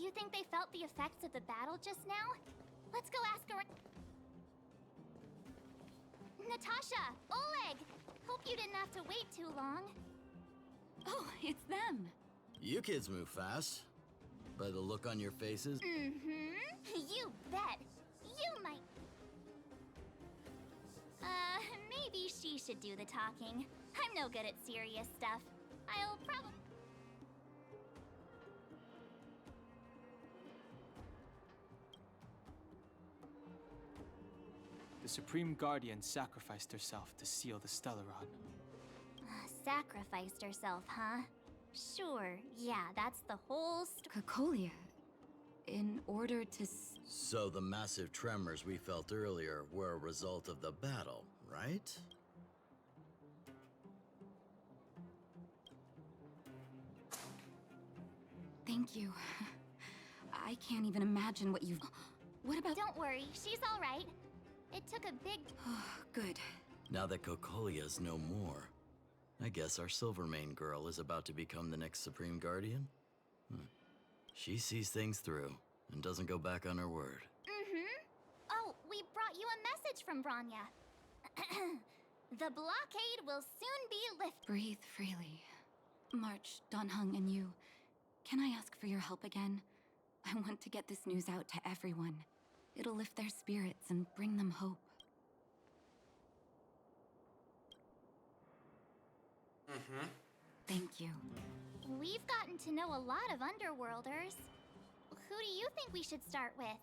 you think they felt the effects of the battle just now? Let's go ask her. Natasha! Oleg! Hope you didn't have to wait too long. Oh, it's them. You kids move fast. By the look on your faces. You bet. You might... maybe she should do the talking. I'm no good at serious stuff. I'll probably... The Supreme Guardian sacrificed herself to seal the Stellaron. Sacrificed herself, huh? Sure, yeah, that's the whole Cocolia. In order to So the massive tremors we felt earlier were a result of the battle, right? Thank you. I can't even imagine what you've... What about... Don't worry, she's all right. It took a big... Good. Now that Cocolia's no more, I guess our Silvermane girl is about to become the next Supreme Guardian? She sees things through and doesn't go back on her word. Oh, we brought you a message from Branya. The blockade will soon be lifted. Breathe freely. March, Donhung, and you. Can I ask for your help again? I want to get this news out to everyone. It'll lift their spirits and bring them hope. Thank you. We've gotten to know a lot of Underworlders. Who do you think we should start with?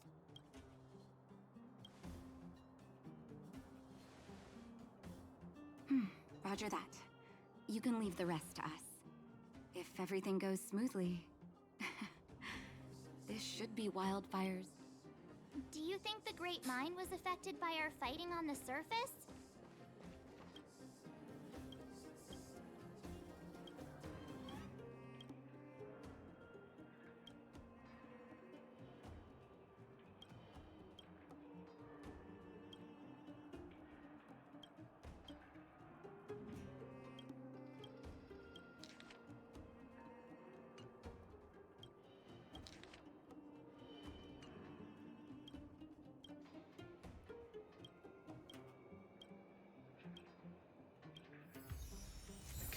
Roger that. You can leave the rest to us. If everything goes smoothly, this should be wildfires. Do you think the Great Mine was affected by our fighting on the surface?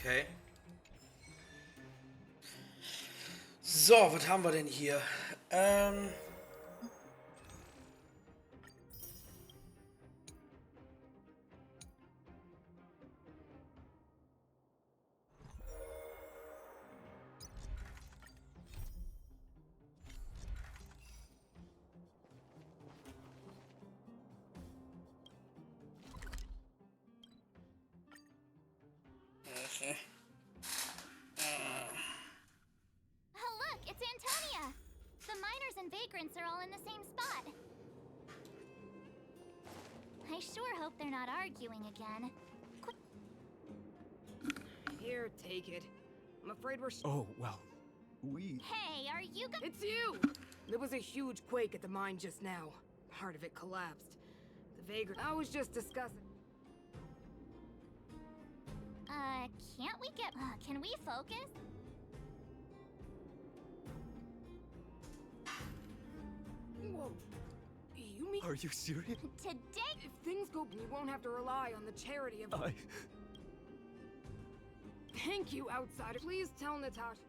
Okay. So, was haben wir denn hier? Oh, look, it's Antonia! The miners and vagrants are all in the same spot. I sure hope they're not arguing again. Here, take it. I'm afraid we're... Oh, well, we... Hey, are you go- It's you! There was a huge quake at the mine just now. Part of it collapsed. The vagrant... I was just discussing... Can't we get... can we focus? Whoa. You mean... Are you serious? Today... If things go... You won't have to rely on the charity of... Thank you, outsider. Please tell Natasha...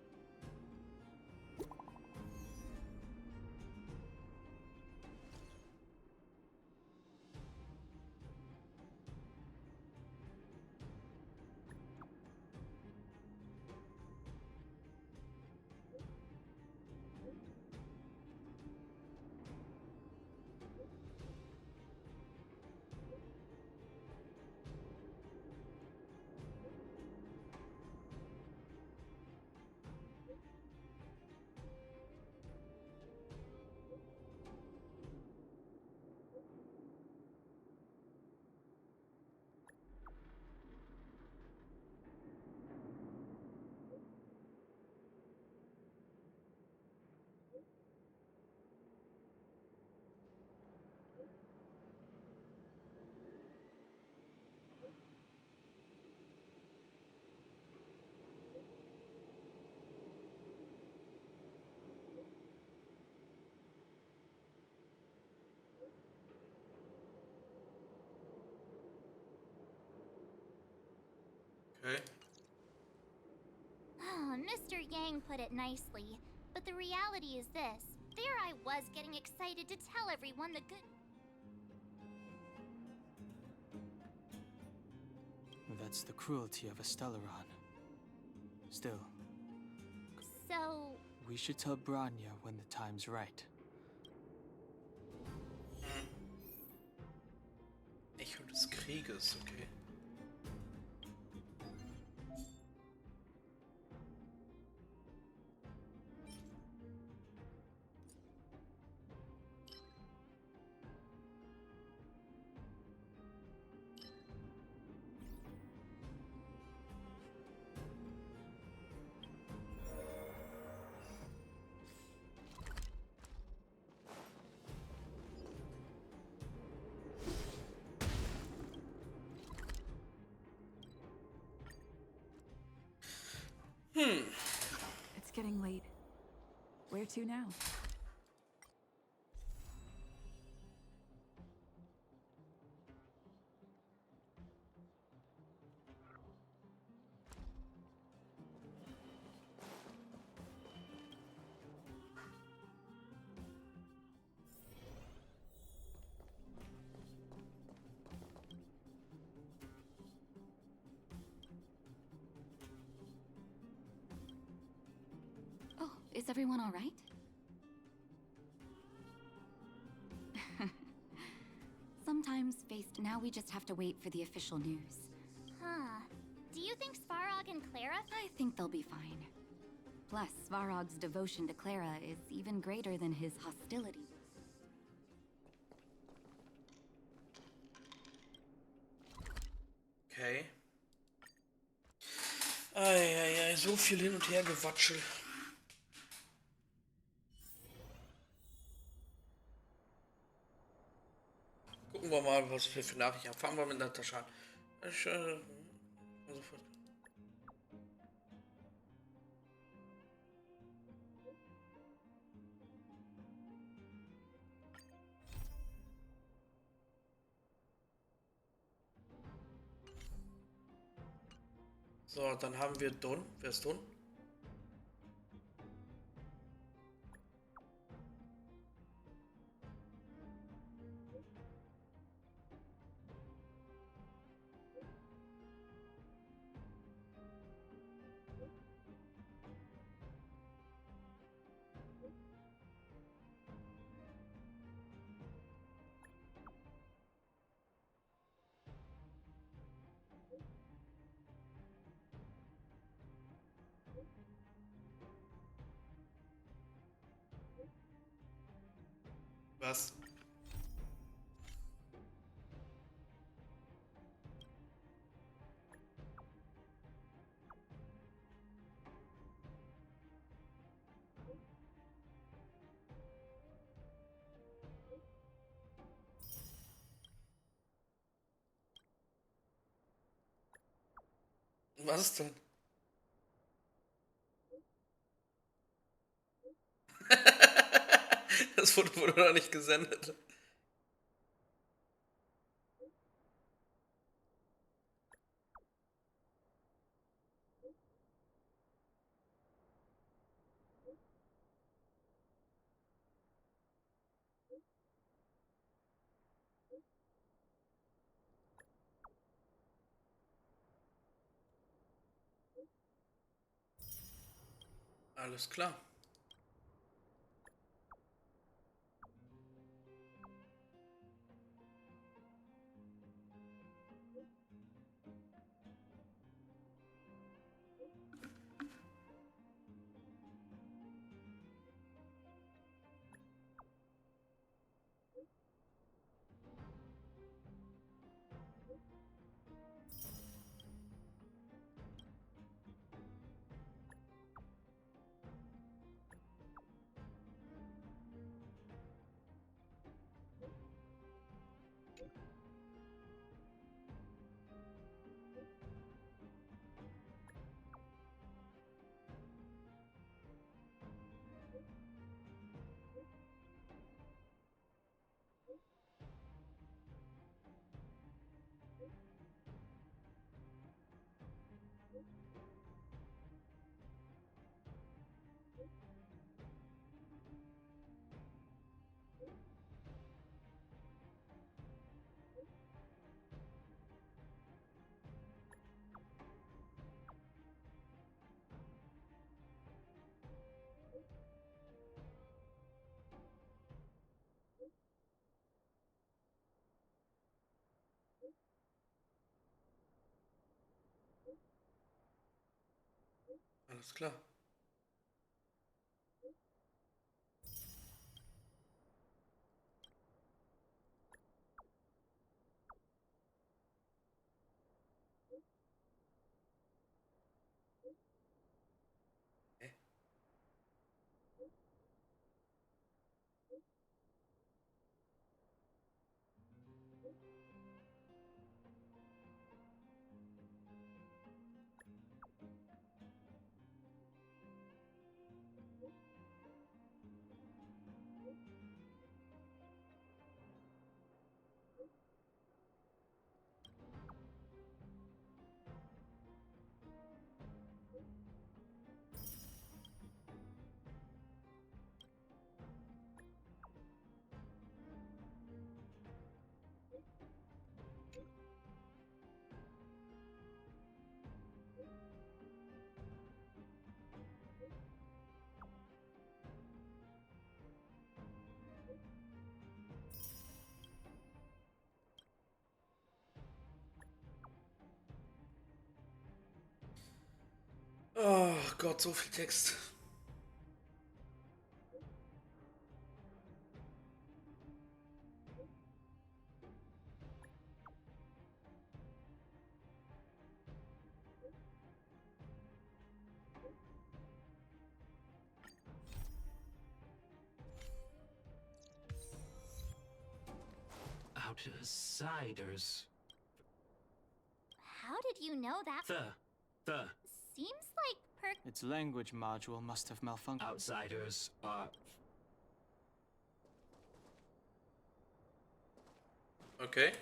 Okay. Oh, Mr. Yang put it nicely, but the reality is this. There I was getting excited to tell everyone the good... That's the cruelty of a Stellaron. Still, So... we should tell Branya when the time's right. Echo des Krieges, okay. It's getting late. Where to now? Oh, is everyone all right? Sometimes, faced, now we just have to wait for the official news. Huh. Do you think Svarog and Clara... I think they'll be fine. Plus, Svarog's devotion to Clara is even greater than his hostility. Okay. Eieiei, so viel hin und her Gewatschel. Gucken wir mal, was wir für Nachrichten haben. Fangen wir mit Natascha an. Sofort. So, dann haben wir Don. Wer ist Don? Was? Was denn? Das wurde noch nicht gesendet. Alles klar. Alles klar. Oh Gott, so viel Text. Outsiders. How did you know that? The Seems like Its language module must have malfunctioned. outsiders are Okay.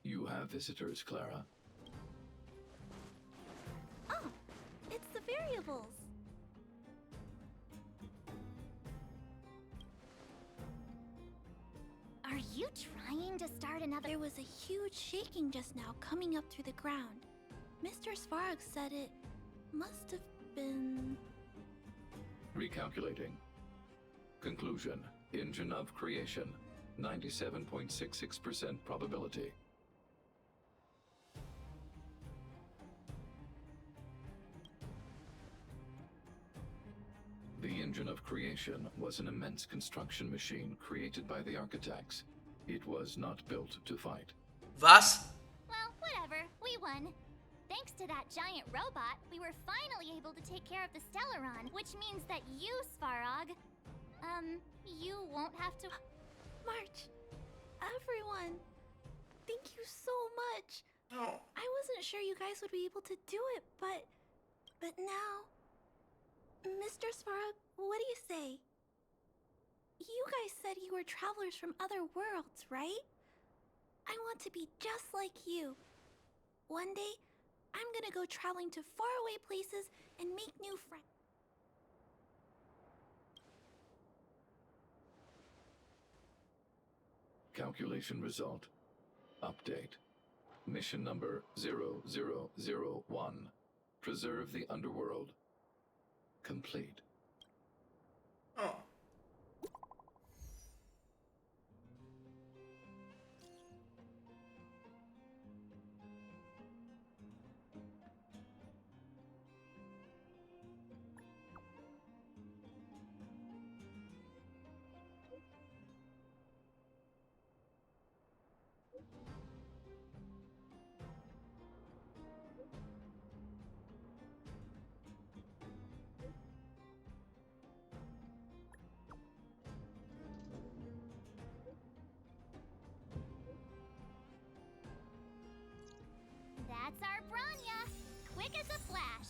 You have visitors, Clara. Oh, it's the variables. Are you trying to start another? There was a huge shaking just now coming up through the ground. Mr. Svarog said it must have been... Recalculating. Conclusion. Engine of creation. 97.66% probability. The engine of creation was an immense construction machine created by the architects. It was not built to fight. Was? Well, whatever. We won. Thanks to that giant robot, we were finally able to take care of the Stellaron, which means that you, Svarog, you won't have to... March, everyone, thank you so much. Oh. I wasn't sure you guys would be able to do it, but now... Mr. Svarog, what do you say? You guys said you were travelers from other worlds, right? I want to be just like you. One day, I'm gonna go traveling to faraway places and make new friends. Calculation result. Update. Mission number 0001. Preserve the underworld. Complete. Oh. That's our Branya. Quick as a flash.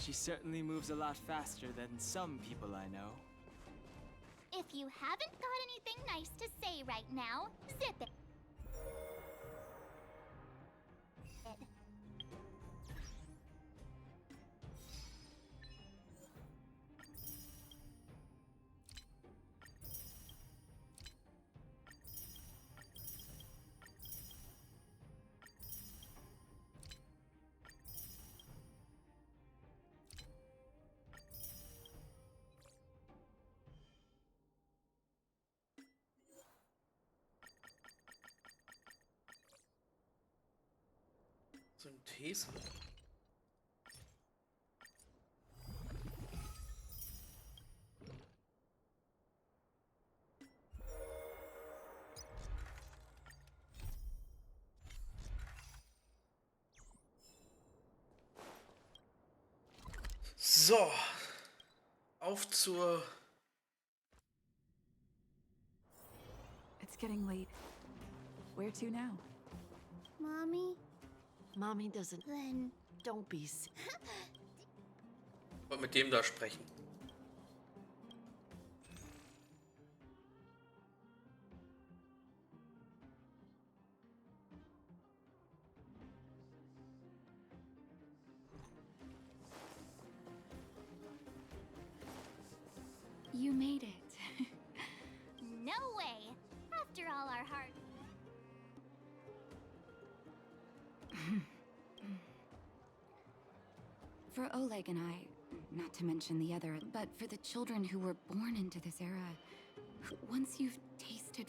She certainly moves a lot faster than some people I know. If you haven't got anything nice to say right now, zip it. Synthese. So, auf zur... It's getting late. Where to now? Mommy? Mommy doesn't. Then... Don't be. Und mit dem da sprechen. You made it. No way! After all our hard... For Oleg and I, not to mention the other, but for the children who were born into this era, once you've tasted...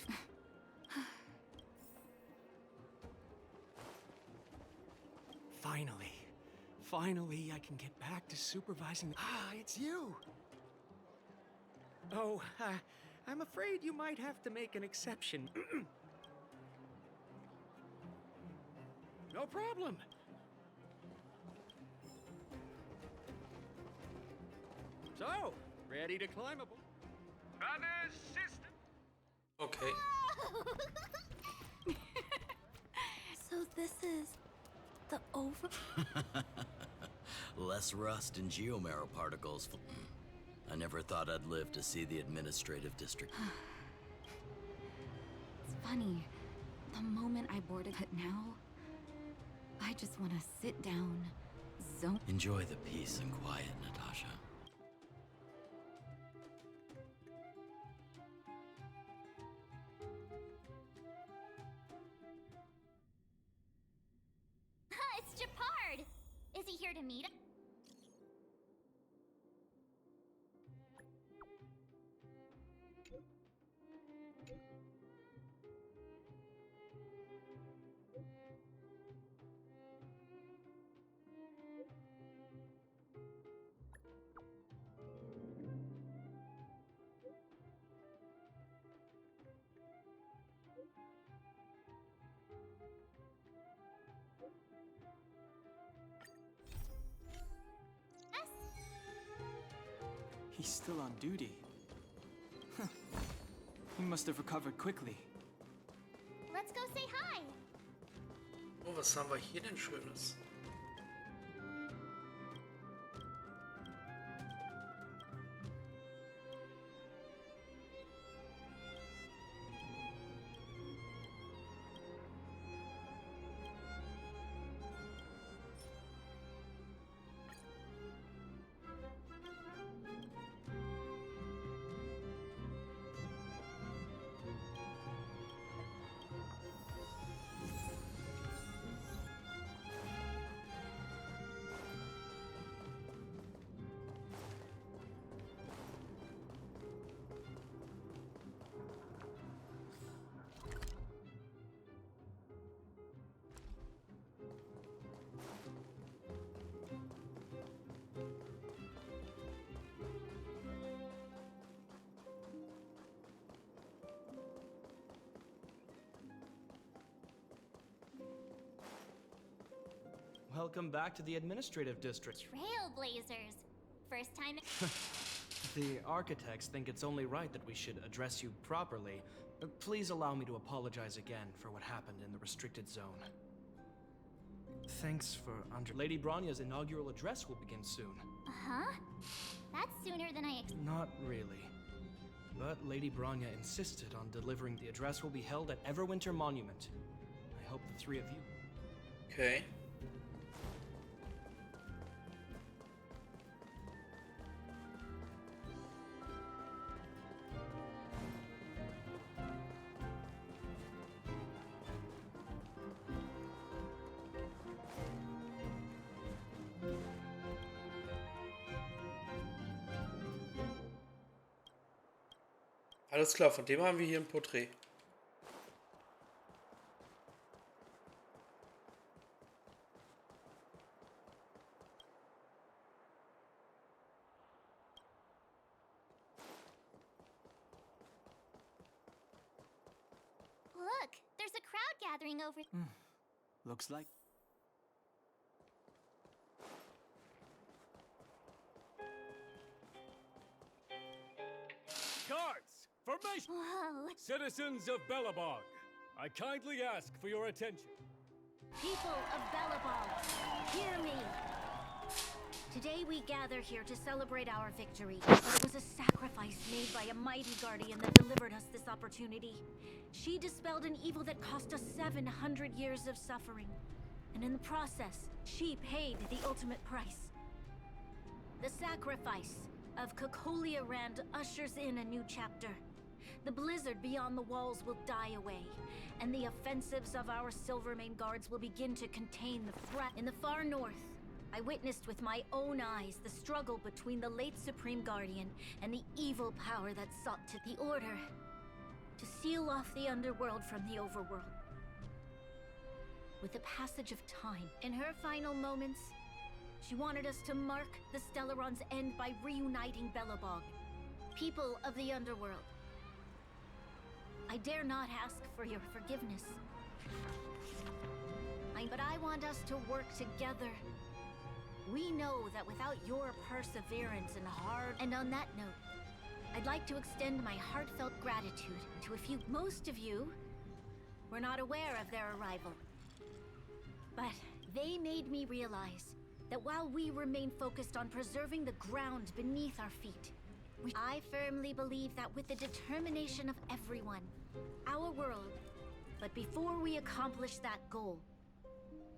Finally, I can get back to supervising. Ah, it's you! Oh, I'm afraid you might have to make an exception. No problem. So, ready to climb aboard? Brother, sister. Okay. So this is the over. Less rust and geomarrow particles. I never thought I'd live to see the administrative district. It's funny. The moment I boarded it now, I just want to sit down, zone. Enjoy the peace and quiet, Natasha. It's Japard! Is he here to meet us? He's still on duty. Huh. He must have recovered quickly. Let's go say hi! Oh, was haben wir hier denn Schönes? Welcome back to the administrative district. Trailblazers! First time... The architects think it's only right that we should address you properly. Please allow me to apologize again for what happened in the restricted zone. Thanks for Lady Bronya's inaugural address will begin soon. Huh? That's sooner than I Not really. But Lady Bronya insisted on delivering the address will be held at Everwinter Monument. I hope the three of you... Okay. Alles klar, von dem haben wir hier ein Porträt. gathering over. Looks like. Guards! Formation! Whoa. Citizens of Belobog, I kindly ask for your attention. People of Belobog, hear me! Today we gather here to celebrate our victory. But it was a sacrifice made by a mighty guardian that delivered us this opportunity. She dispelled an evil that cost us 700 years of suffering. And in the process, she paid the ultimate price. The sacrifice of Cocolia Rand ushers in a new chapter. The blizzard beyond the walls will die away, and the offensives of our Silvermane guards will begin to contain the threat. In the far north, I witnessed with my own eyes the struggle between the late Supreme Guardian and the evil power that sought to the Order to seal off the underworld from the overworld. With the passage of time, in her final moments, she wanted us to mark the Stellaron's end by reuniting Belobog. People of the underworld, I dare not ask for your forgiveness. But I want us to work together. We know that without your perseverance and And on that note, I'd like to extend my heartfelt gratitude to a few. Most of you were not aware of their arrival. But they made me realize that while we remain focused on preserving the ground beneath our feet, I firmly believe that with the determination of everyone, our world. But before we accomplish that goal,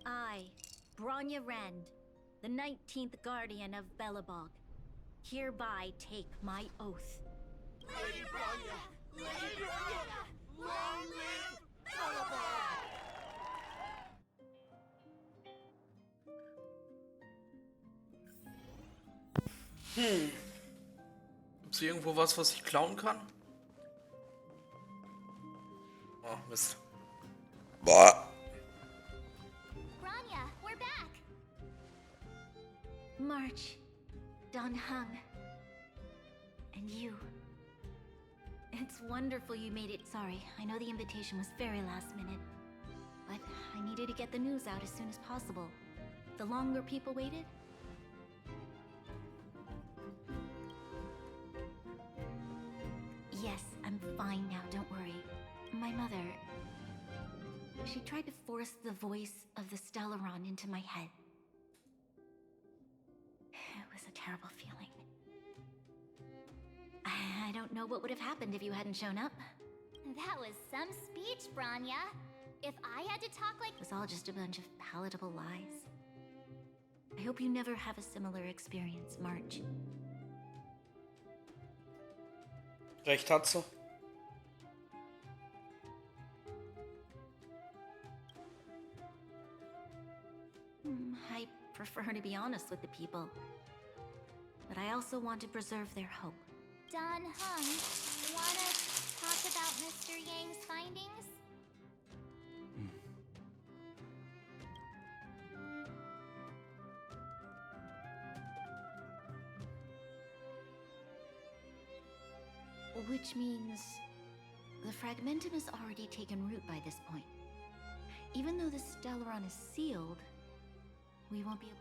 I, Bronya Rand, the 19th Guardian of Belobog, hereby take my oath. Lady Bronya! Lady Bronya! Long live Belobog! Gibt's hier irgendwo was ich klauen kann? Oh, Mist. Boah. Bronya, we're back. March, Dan Hung, and you. It's wonderful you made it. Sorry, I know the invitation was very last minute, but I needed to get the news out as soon as possible. The longer people waited, yes, I'm fine now, don't worry. My mother, she tried to force the voice of the Stellaron into my head. It was a terrible feeling. I don't know what would have happened if you hadn't shown up. That was some speech, Bronya. If I had to talk like... It was all just a bunch of palatable lies. I hope you never have a similar experience, March. Recht hat sie. I prefer to be honest with the people. But I also want to preserve their hope. Dan Hung, wanna talk about Mr. Yang's findings? Which means the fragmentum has already taken root by this point. Even though the Stellaron is sealed, we won't be able...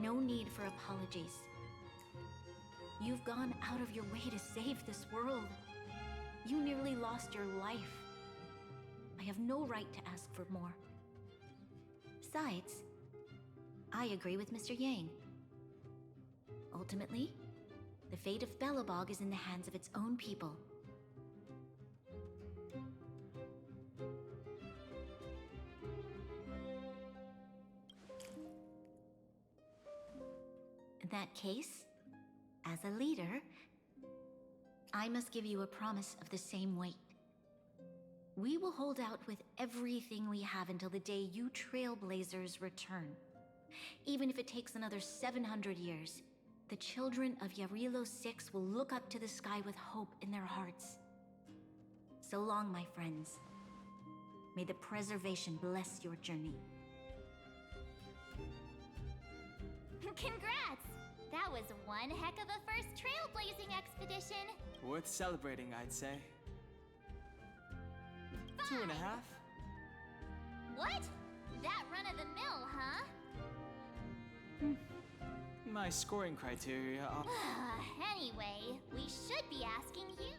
No need for apologies. You've gone out of your way to save this world. You nearly lost your life. I have no right to ask for more. Besides, I agree with Mr. Yang. Ultimately, the fate of Belobog is in the hands of its own people. In that case, as a leader, I must give you a promise of the same weight. We will hold out with everything we have until the day you Trailblazers return. Even if it takes another 700 years, the children of Yarilo 6 will look up to the sky with hope in their hearts. So long, my friends. May the preservation bless your journey. Congrats! That was one heck of a first trailblazing expedition. Worth celebrating, I'd say. 2.5. What? That run-of-the-mill, huh? My scoring criteria are... Anyway, we should be asking you.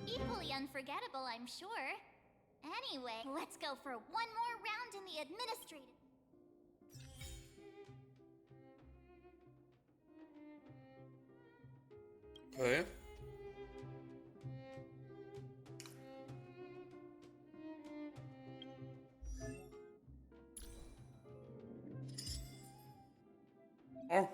Equally unforgettable, I'm sure. Anyway, let's go for one more round in the administrative. Okay. Oh.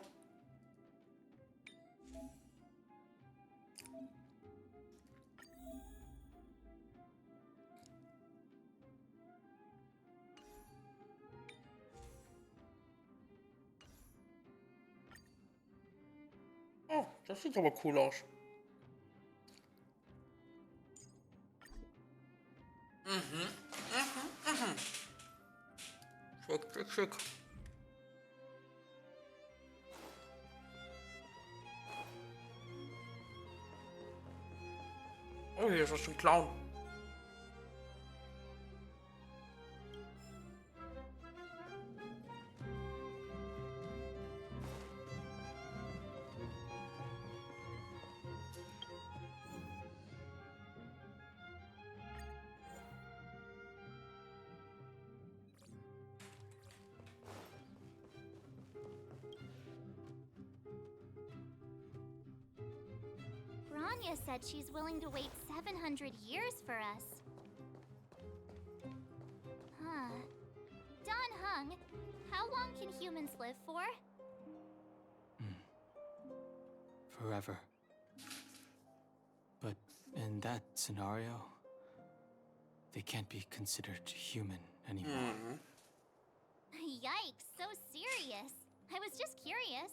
Oh, das sieht aber cool aus. Schick, schick, schick. Oh, hier ist was zum Klauen. Rania said she's willing to wait 700 years for us. Huh. Don Hung, how long can humans live for? Forever. But in that scenario, they can't be considered human anymore. Yikes, so serious. I was just curious.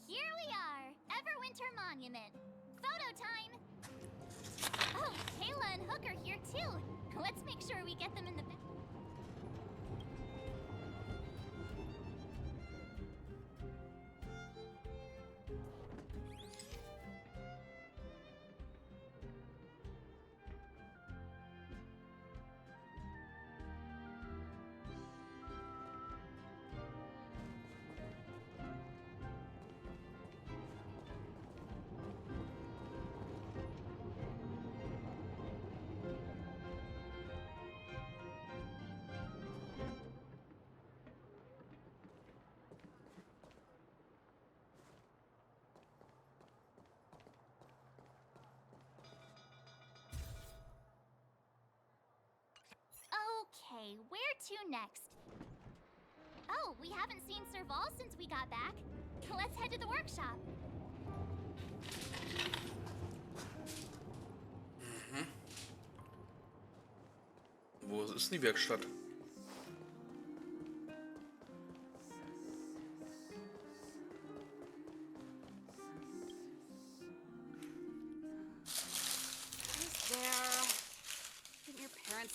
Here we are, Everwinter Monument. Photo time! Oh, Kayla and Hook are here too. Let's make sure we get them in the back. Okay, where to next? Oh, we haven't seen Serval since we got back. Let's head to the workshop. Wo ist die Werkstatt?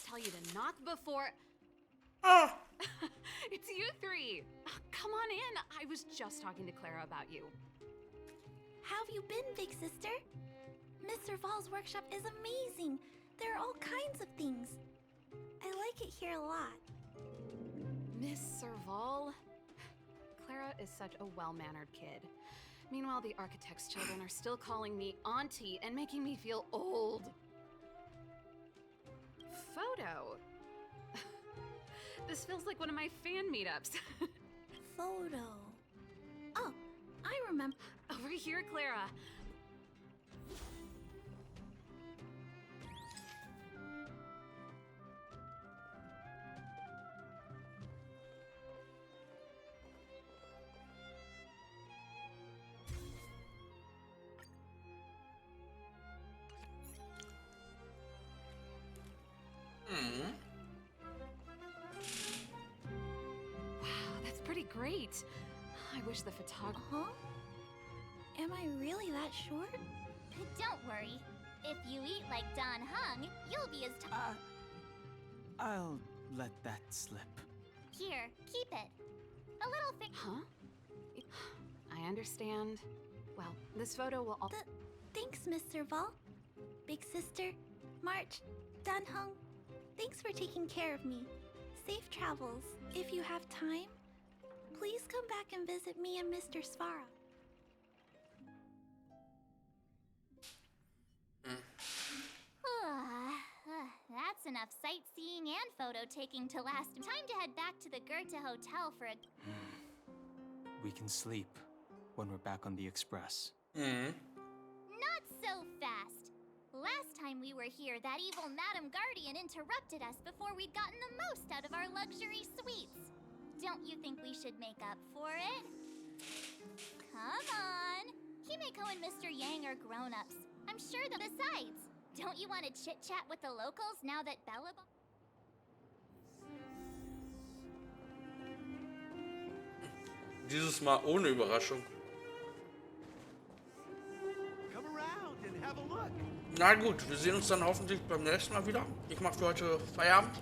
Tell you to knock before. Ah! It's you three. Come on in. I was just talking to Clara about you. How have you been, big sister? Miss Serval's workshop is amazing. There are all kinds of things. I like it here a lot. Miss Serval? Clara is such a well-mannered kid. Meanwhile, the architect's children are still calling me auntie and making me feel old. Photo. This feels like one of my fan meetups. Photo. Oh, I remember. Over here, Clara. Wow, that's pretty great. I wish the photographer... Huh? Am I really that short? Don't worry. If you eat like Don Hung, you'll be as I'll let that slip. Here, keep it. A little Huh? I understand. Well, this photo will all. Thanks, Miss Serval. Big sister, March, Dunhung. Thanks for taking care of me. Safe travels. If you have time, please come back and visit me and Mr. Svara. That's enough sightseeing and photo taking to last. Time to head back to the Goethe Hotel for a. We can sleep when we're back on the express. Not so fast. Last time we were here, that evil Madam Guardian interrupted us before we'd gotten the most out of our luxury suites. Don't you think we should make up for it? Come on. Himeko and Mr. Yang are grown-ups. I'm sure that besides, don't you want to chit-chat with the locals now that Bellabong... Dieses Mal ohne Überraschung. Na gut, wir sehen uns dann hoffentlich beim nächsten Mal wieder. Ich mache für heute Feierabend.